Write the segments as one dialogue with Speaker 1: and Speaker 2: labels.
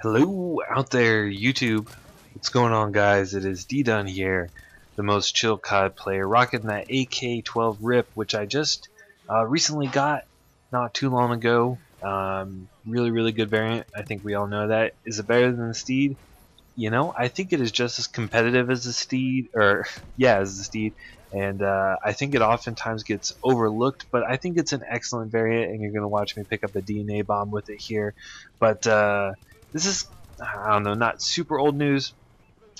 Speaker 1: Hello out there, YouTube. What's going on, guys? It is D-Dun here, the most chill COD player, rocking that AK-12 RIP, which I just recently got not too long ago. Really good variant. I think we all know that. Is it better than the Steed? You know, I think it is just as competitive as the Steed, or yeah, as the Steed, and I think it oftentimes gets overlooked, but I think it's an excellent variant, and you're going to watch me pick up a DNA bomb with it here. But this is, I don't know, not super old news,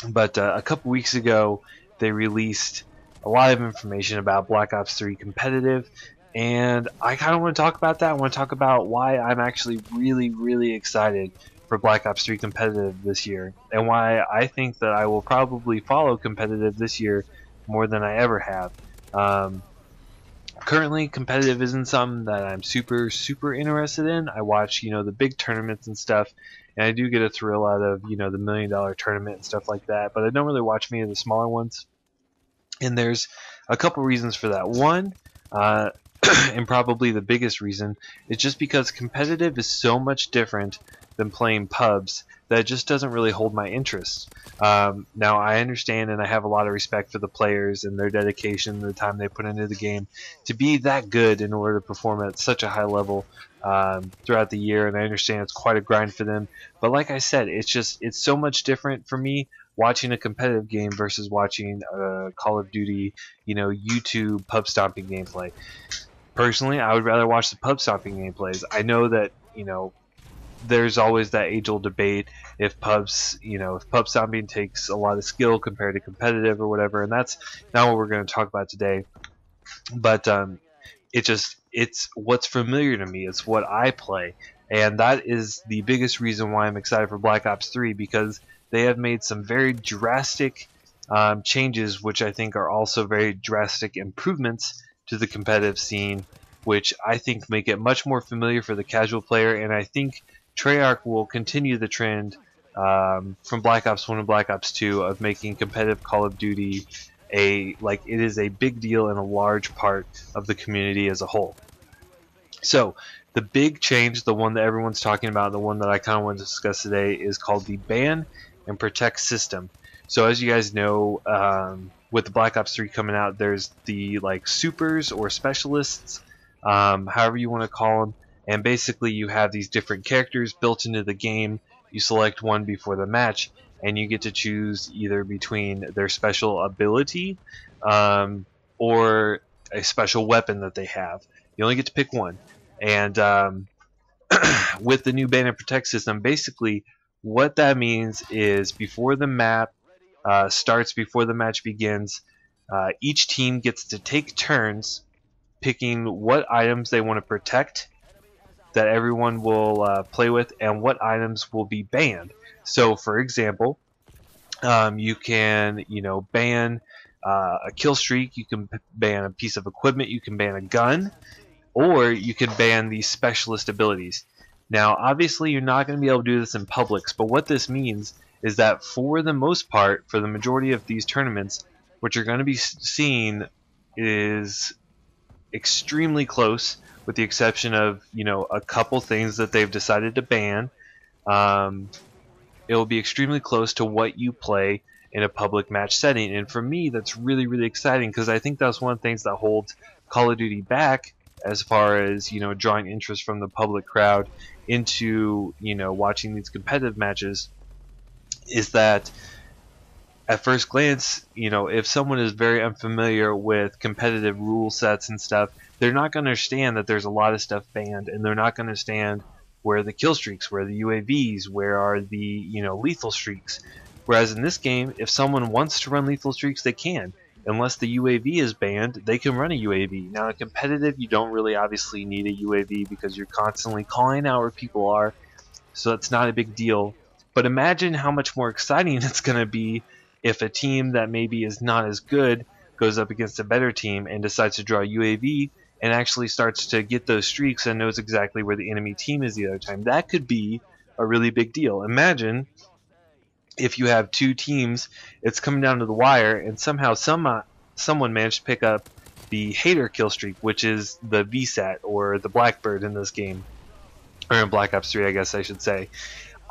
Speaker 1: but a couple weeks ago they released a lot of information about Black Ops 3 competitive, and I kind of want to talk about that. I want to talk about why I'm actually really excited for Black Ops 3 competitive this year, and why I think that I will probably follow competitive this year more than I ever have. Currently, competitive isn't something that I'm super interested in. I watch, the big tournaments and stuff, and I do get a thrill out of, the $1 million tournament and stuff like that, but I don't really watch many of the smaller ones. And there's a couple reasons for that. One, and probably the biggest reason, is just because competitive is so much different than playing pubs that it just doesn't really hold my interest. Now, I understand and I have a lot of respect for the players and their dedication, the time they put into the game to be that good in order to perform at such a high level throughout the year, and I understand it's quite a grind for them. But like I said, it's so much different for me watching a competitive game versus watching a Call of Duty, YouTube pub stomping gameplay. Personally, I would rather watch the pub stomping gameplays. I know that, there's always that age-old debate if pub stomping takes a lot of skill compared to competitive or whatever, and that's not what we're going to talk about today. But it's what's familiar to me. It's what I play, and that is the biggest reason why I'm excited for Black Ops 3, because they have made some very drastic changes, which I think are also very drastic improvements to the competitive scene, which I think make it much more familiar for the casual player. And I think Treyarch will continue the trend from Black Ops 1 and Black Ops 2 of making competitive Call of Duty it is a big deal and a large part of the community as a whole. So the big change, the one that everyone's talking about, the one that I kind of want to discuss today, is called the ban and protect system. So as you guys know, with the Black Ops 3 coming out, there's the supers or specialists, however you want to call them, and basically you have these different characters built into the game. You select one before the match, and you get to choose either between their special ability or a special weapon that they have. You only get to pick one. And with the new ban and protect system, basically what that means is before the map starts, before the match begins, each team gets to take turns picking what items they want to protect that everyone will play with, and what items will be banned. So for example, you can ban a kill streak, you can ban a piece of equipment, you can ban a gun, or you can ban these specialist abilities. Now obviously you're not going to be able to do this in Publix, but what this means is that for the most part, for the majority of these tournaments, what you're going to be seeing is extremely close, with the exception of a couple things that they've decided to ban. It will be extremely close to what you play in a public match setting, and for me that's really exciting, because I think that's one of the things that holds Call of Duty back as far as drawing interest from the public crowd into watching these competitive matches, is that at first glance, if someone is very unfamiliar with competitive rule sets and stuff, they're not going to understand that there's a lot of stuff banned, and they're not going to understand where are the kill streaks, where are the UAVs, where are the lethal streaks. Whereas in this game, if someone wants to run lethal streaks, they can. Unless the UAV is banned, they can run a UAV. Now in competitive, you don't really obviously need a UAV because you're constantly calling out where people are, so that's not a big deal. But imagine how much more exciting it's going to be if a team that maybe is not as good goes up against a better team and decides to draw a UAV and actually starts to get those streaks and knows exactly where the enemy team is the other time. That could be a really big deal. Imagine if you have two teams, it's coming down to the wire, and somehow someone managed to pick up the hater kill streak, which is the VSAT or the Blackbird in this game, or in Black Ops 3, I guess I should say.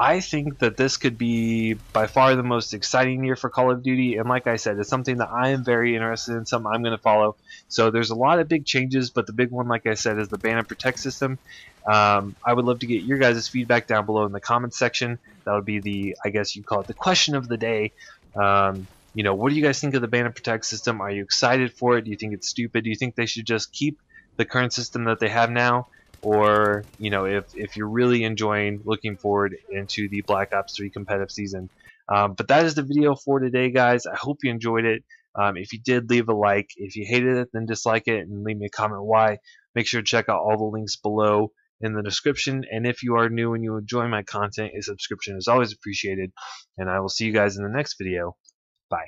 Speaker 1: I think that this could be by far the most exciting year for Call of Duty, and like I said, it's something that I am very interested in, something I'm going to follow. So there's a lot of big changes, but the big one, like I said, is the ban and protect system. I would love to get your guys' feedback down below in the comments section. That would be the, I guess you'd call it the question of the day. What do you guys think of the ban and protect system? Are you excited for it? Do you think it's stupid? Do you think they should just keep the current system that they have now? Or if you're really enjoying looking forward into the Black Ops 3 competitive season. But that is the video for today, guys. I hope you enjoyed it. If you did, leave a like. If you hated it, then dislike it and leave me a comment why. Make sure to check out all the links below in the description. And if you are new and you enjoy my content, a subscription is always appreciated. And I will see you guys in the next video. Bye.